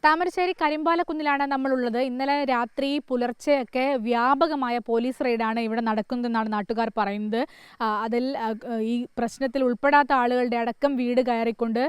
താമരശ്ശേരി കരിമ്പാലക്കുന്നിലാണ് നമ്മളുള്ളത്. ഇന്നലെ രാത്രി പുലർച്ചെയൊക്കെ വ്യാപകമായ പോലീസ് റെയ്ഡാണ് ഇവിടെ നടക്കുന്നതെന്നാണ് നാട്ടുകാർ പറയുന്നത്. അതിൽ ഈ പ്രശ്നത്തിൽ ഉൾപ്പെടാത്ത ആളുകളുടെ അടക്കം വീട് കയറിക്കൊണ്ട്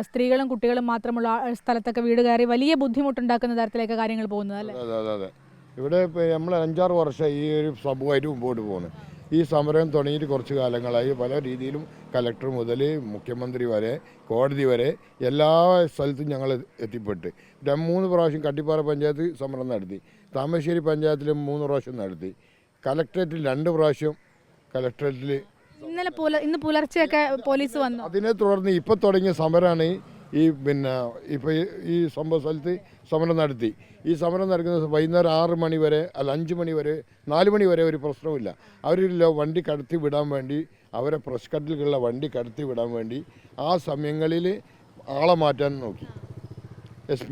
സ്ത്രീകളും കുട്ടികളും മാത്രമുള്ള സ്ഥലത്തൊക്കെ വീട് കയറി വലിയ ബുദ്ധിമുട്ടുണ്ടാക്കുന്ന തരത്തിലേക്ക് കാര്യങ്ങൾ പോകുന്നത് അല്ലേ? അതെ. ഇവിടെ നമ്മൾ 5-6 വർഷം ഈ ഒരു സംഭവമായിട്ട് മുമ്പോട്ട് പോകുന്നു. ഈ സമരം തുടങ്ങിയിട്ട് കുറച്ച് കാലങ്ങളായി പല രീതിയിലും കലക്ടർ മുതൽ മുഖ്യമന്ത്രി വരെ കോടതി വരെ എല്ലാ സ്ഥലത്തും ഞങ്ങൾ എത്തിപ്പെട്ട് 3 പ്രാവശ്യം കട്ടിപ്പാറ പഞ്ചായത്ത് സമരം നടത്തി, താമരശ്ശേരി പഞ്ചായത്തിലും 3 പ്രാവശ്യം നടത്തി, കലക്ടറേറ്റിൽ 2 പ്രാവശ്യം കലക്ടറേറ്റിൽ ഇന്ന് പുലർച്ചെയൊക്കെ പോലീസ് വന്നു. അതിനെ തുടർന്ന് ഇപ്പോൾ തുടങ്ങിയ സമരമാണ് ഇപ്പോൾ ഈ സംഭവ സ്ഥലത്ത് സമരം നടത്തി. ഈ സമരം നടക്കുന്നത് വൈകുന്നേരം 6 മണി വരെ, അല്ല 5 മണി വരെ, 4 മണി വരെ ഒരു പ്രശ്നവുമില്ല. അവരില്ല വണ്ടി കടത്തി വിടാൻ വേണ്ടി, അവരെ പ്രസ് കട്ടിലുള്ള വണ്ടി കടത്തി വിടാൻ വേണ്ടി ആ സമയങ്ങളിൽ ആളെ മാറ്റാൻ നോക്കി. എസ്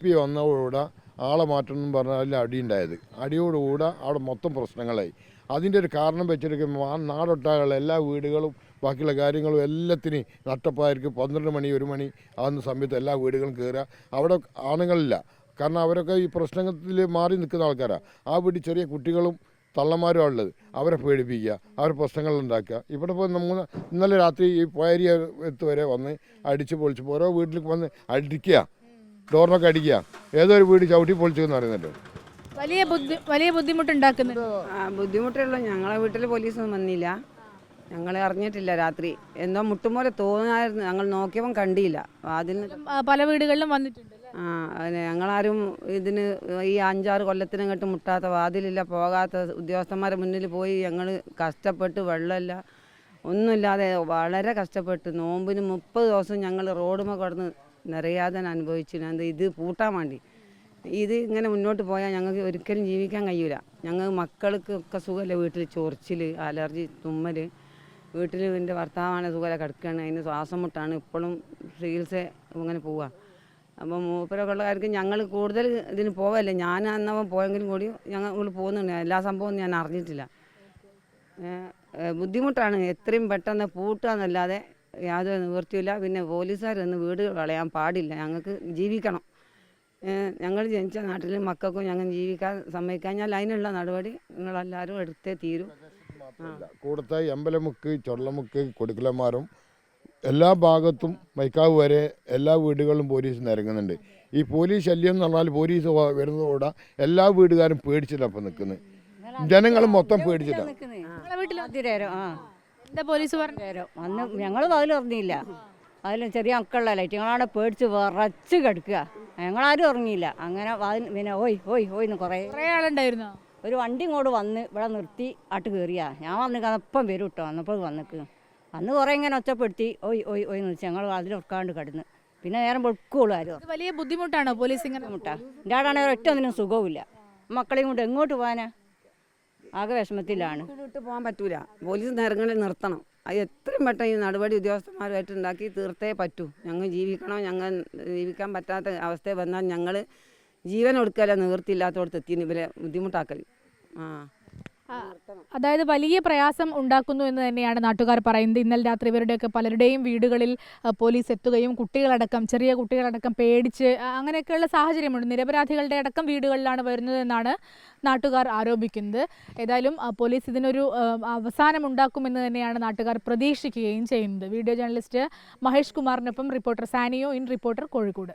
പി വന്നതോടുകൂടെ ആളെ മാറ്റണം എന്ന് പറഞ്ഞാൽ അടിയുണ്ടായത്. അടിയോടുകൂടെ അവിടെ മൊത്തം പ്രശ്നങ്ങളായി. അതിൻ്റെ ഒരു കാരണം വെച്ചെടുക്കുമ്പോൾ ആ നാടൊട്ടാകുള്ള എല്ലാ വീടുകളും ബാക്കിയുള്ള കാര്യങ്ങളും എല്ലാത്തിനും നട്ടപ്പായിരിക്കും. 12 മണി 1 മണി ആകുന്ന സമയത്ത് എല്ലാ വീടുകളും കയറുക. അവിടെ ആണുങ്ങളില്ല, കാരണം അവരൊക്കെ ഈ പ്രശ്നത്തിൽ മാറി നിൽക്കുന്ന ആൾക്കാരാണ്. ആ വീട്ടിൽ ചെറിയ കുട്ടികളും തള്ളന്മാരും ഉള്ളത്. അവരെ പേടിപ്പിക്കുക, അവരെ പ്രശ്നങ്ങൾ ഉണ്ടാക്കുക. ഇവിടെ ഇപ്പോൾ ഇന്നലെ രാത്രി ഈ പോയരിയ വരെ വന്ന് അടിച്ച് പൊളിച്ച് ഓരോ വീട്ടിലേക്ക് വന്ന് അടിക്കുക, ഡോറിനൊക്കെ അടിക്കുക. ഏതൊരു വീട് ചവിട്ടി പൊളിച്ചെന്ന് പറയുന്നുണ്ട്. വലിയ ബുദ്ധിമുട്ടുണ്ടാക്കുന്നുണ്ട്. ബുദ്ധിമുട്ടുള്ളൂ. ഞങ്ങളെ വീട്ടിൽ പോലീസൊന്നും വന്നില്ല, ഞങ്ങൾ അറിഞ്ഞിട്ടില്ല. രാത്രി എന്തോ മുട്ടുപോലെ തോന്നായിരുന്നു, ഞങ്ങൾ നോക്കിയപ്പം കണ്ടില്ല. അതിന് പല വീടുകളിലും വന്നിട്ടുണ്ട്. ഞങ്ങളാരും ഇതിന് ഈ 5-6 കൊല്ലത്തിനങ്ങോട്ട് മുട്ടാത്ത, വാതിലില്ല, പോകാത്ത ഉദ്യോഗസ്ഥന്മാരെ മുന്നിൽ പോയി ഞങ്ങൾ കഷ്ടപ്പെട്ട്, വെള്ളമില്ല ഒന്നുമില്ലാതെ വളരെ കഷ്ടപ്പെട്ട് നോമ്പിന് 30 ദിവസം ഞങ്ങൾ റോഡുമ കിടന്ന് നിറയാതെ അനുഭവിച്ചു. ഇത് പൂട്ടാൻ വേണ്ടി. ഇത് ഇങ്ങനെ മുന്നോട്ട് പോയാൽ ഞങ്ങൾക്ക് ഒരിക്കലും ജീവിക്കാൻ കഴിയില്ല. ഞങ്ങൾ മക്കൾക്കൊക്കെ സുഖമല്ല, വീട്ടിൽ ചൊറിച്ചിൽ, അലർജി, തുമ്മൽ. വീട്ടിൽ എൻ്റെ ഭർത്താവാണ് സുഖമല്ല, കിടക്കുകയാണ്, അതിന് ശ്വാസം മുട്ടാണ്, ഇപ്പോഴും ചികിത്സ ഇങ്ങനെ പോവുക. അപ്പം മൂപ്പരൊക്കെ ഉള്ള കാര്യത്തിൽ ഞങ്ങൾ കൂടുതൽ ഇതിന് പോകല്ലേ. ഞാൻ അന്നവൻ പോയെങ്കിലും കൂടി ഞങ്ങൾ പോകുന്നുണ്ട്. എല്ലാ സംഭവവും ഞാൻ അറിഞ്ഞിട്ടില്ല. ബുദ്ധിമുട്ടാണ്. എത്രയും പെട്ടെന്ന് പൂട്ടുകയെന്നല്ലാതെ യാതൊരു നിവൃത്തിയില്ല. പിന്നെ പോലീസുകാരൊന്ന് വീട് കളയാൻ പാടില്ല. ഞങ്ങൾക്ക് ജീവിക്കണം. ഞങ്ങൾ ജനിച്ച നാട്ടിൽ മക്കൾക്കും ഞങ്ങൾ ജീവിക്കാൻ സമ്മതിക്കാഞ്ഞാൽ അതിനുള്ള നടപടി നിങ്ങളെല്ലാവരും എടുത്തേ തീരും. കൂടത്തെ എമ്പലമുക്ക്, ചൊള്ളമുക്ക്, കൊടുക്കലന്മാരും എല്ലാ ഭാഗത്തും മൈക്കാവ് വരെ എല്ലാ വീടുകളിലും പോലീസ് നിരങ്ങുന്നുണ്ട്. ഈ പോലീസ് ശല്യം എന്ന് പറഞ്ഞാൽ പോലീസ് വരുന്നതോടെ എല്ലാ വീടുകാരും പേടിച്ചിട്ടാണ് ഇപ്പം നിൽക്കുന്നത്. ജനങ്ങൾ മൊത്തം പേടിച്ചിട്ടാണ്. പോലീസ് പറഞ്ഞു അന്ന് ഞങ്ങൾ അതിലറിഞ്ഞില്ല. അതിൽ ചെറിയ മക്കളുള്ള ലൈറ്റുകളാണ് പേടിച്ച് വിറച്ച് കിടക്കുക. ഞങ്ങളാരും ഉറങ്ങിയില്ല. അങ്ങനെ പിന്നെ ഓയ്ന്ന് കുറേ ആളുണ്ടായിരുന്നോ? ഒരു വണ്ടി ഇങ്ങോട്ട് വന്ന് ഇവിടെ നിർത്തി ആട്ട് കയറിയാ. ഞാൻ വന്നിട്ട് അപ്പം വരും കേട്ടോ. വന്നപ്പോൾ വന്നിക്ക് അന്ന് കുറേ ഇങ്ങനെ ഒച്ചപ്പെടുത്തി ഓയ്ന്ന് വെച്ചാൽ ഞങ്ങൾ അതിലൊക്കാണ്ട് കിടന്ന് പിന്നെ നേരം വെക്കുള്ളൂ. ആരും വലിയ ബുദ്ധിമുട്ടാണോ പോലീസ്? ഇങ്ങനെ ബുദ്ധിമുട്ടാ. എൻ്റെ ആടാണെങ്കിൽ ഒറ്റ ഒന്നിനും സുഖവുമില്ല. മക്കളെയും കൊണ്ട് എങ്ങോട്ട് പോകാനാ? ആകെ വിഷമത്തിലാണ്. വിട്ട് പോകാൻ പറ്റൂല. പോലീസ് നിരങ്ങളിൽ നിർത്തണം. അത് എത്രയും പെട്ടെന്ന് ഈ നടപടി ഉദ്യോഗസ്ഥന്മാരുമായിട്ട് ഉണ്ടാക്കി തീർത്തേ പറ്റൂ. ഞങ്ങൾ ജീവിക്കണം. ഞങ്ങൾ ജീവിക്കാൻ പറ്റാത്ത അവസ്ഥയിൽ വന്നാൽ ഞങ്ങൾ ജീവൻ കൊടുക്കല, നിവൃത്തിയില്ലാത്തടത്ത് എത്തി ഇവരെ ബുദ്ധിമുട്ടാക്കൽ. അതായത് വലിയ പ്രയാസം ഉണ്ടാക്കുന്നു എന്ന് തന്നെയാണ് നാട്ടുകാർ പറയുന്നത്. ഇന്നലെ രാത്രി ഇവരുടെയൊക്കെ പലരുടെയും വീടുകളിൽ പോലീസ് എത്തുകയും ചെറിയ കുട്ടികളടക്കം പേടിച്ച് അങ്ങനെയൊക്കെയുള്ള സാഹചര്യമുണ്ട്. നിരപരാധികളുടെ അടക്കം വീടുകളിലാണ് വരുന്നതെന്നാണ് നാട്ടുകാർ ആരോപിക്കുന്നത്. ഏതായാലും പോലീസ് ഇതിനൊരു അവസാനം ഉണ്ടാക്കുമെന്ന് തന്നെയാണ് നാട്ടുകാർ പ്രതീക്ഷിക്കുകയും ചെയ്യുന്നത്. വീഡിയോ ജേർണലിസ്റ്റ് മഹേഷ് കുമാറിനൊപ്പം reporter Saniyo, in reporter, Kozhikode.